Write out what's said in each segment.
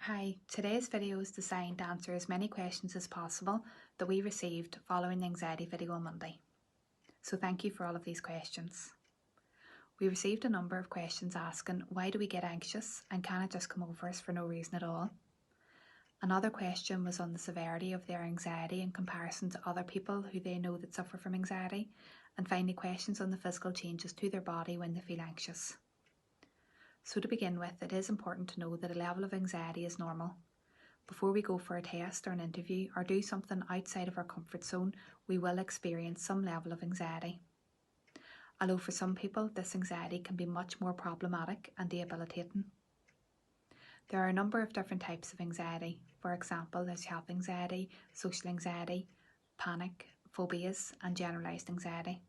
Hi, today's video is designed to answer as many questions as possible that we received following the anxiety video on Monday. So thank you for all of these questions. We received a number of questions asking, why do we get anxious and can it just come over us for no reason at all? Another question was on the severity of their anxiety in comparison to other people who they know that suffer from anxiety, and finally questions on the physical changes to their body when they feel anxious. So to begin with, it is important to know that a level of anxiety is normal. Before we go for a test or an interview or do something outside of our comfort zone, we will experience some level of anxiety. Although for some people this anxiety can be much more problematic and debilitating. There are a number of different types of anxiety. For example, there's health anxiety, social anxiety, panic, phobias and generalised anxiety.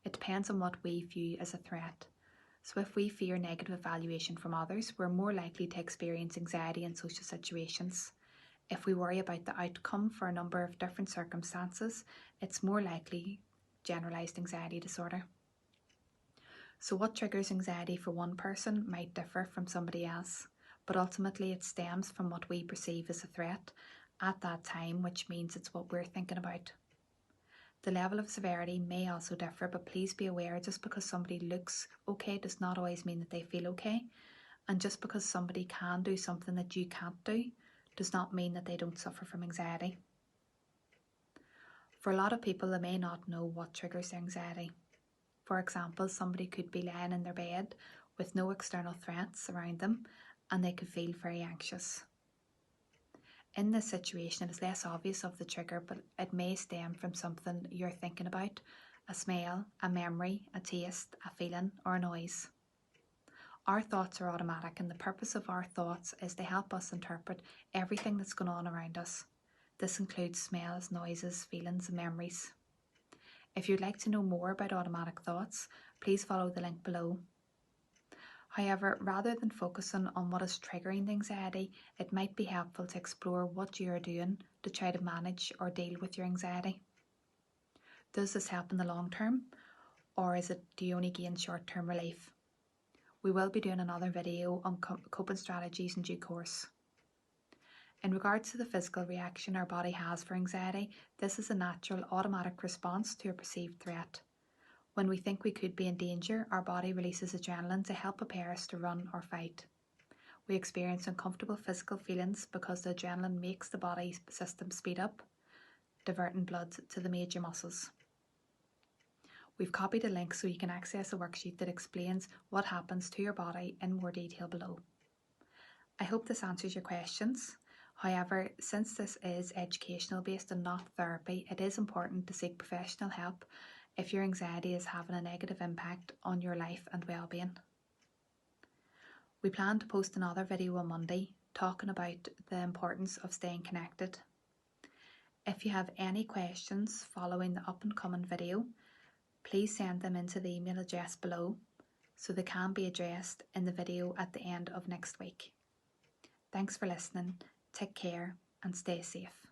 It depends on what we view as a threat. So if we fear negative evaluation from others, we're more likely to experience anxiety in social situations. If we worry about the outcome for a number of different circumstances, it's more likely generalised anxiety disorder. So what triggers anxiety for one person might differ from somebody else, but ultimately it stems from what we perceive as a threat at that time, which means it's what we're thinking about. The level of severity may also differ, but please be aware just because somebody looks okay does not always mean that they feel okay. And just because somebody can do something that you can't do does not mean that they don't suffer from anxiety. For a lot of people, they may not know what triggers their anxiety. For example, somebody could be lying in their bed with no external threats around them and they could feel very anxious. In this situation, it is less obvious of the trigger, but it may stem from something you're thinking about, a smell, a memory, a taste, a feeling, or a noise. Our thoughts are automatic, and the purpose of our thoughts is to help us interpret everything that's going on around us. This includes smells, noises, feelings, and memories. If you'd like to know more about automatic thoughts, please follow the link below. However, rather than focusing on what is triggering the anxiety, it might be helpful to explore what you are doing to try to manage or deal with your anxiety. Does this help in the long term, or do you only gain short-term relief? We will be doing another video on coping strategies in due course. In regards to the physical reaction our body has for anxiety, this is a natural automatic response to a perceived threat. When we think we could be in danger, our body releases adrenaline to help prepare us to run or fight. We experience uncomfortable physical feelings because the adrenaline makes the body system speed up, diverting blood to the major muscles. We've copied a link so you can access a worksheet that explains what happens to your body in more detail below. I hope this answers your questions. However, since this is educational based and not therapy, it is important to seek professional help if your anxiety is having a negative impact on your life and well-being. We plan to post another video on Monday talking about the importance of staying connected. If you have any questions following the up and coming video, please send them into the email address below so they can be addressed in the video at the end of next week. Thanks for listening, take care and stay safe.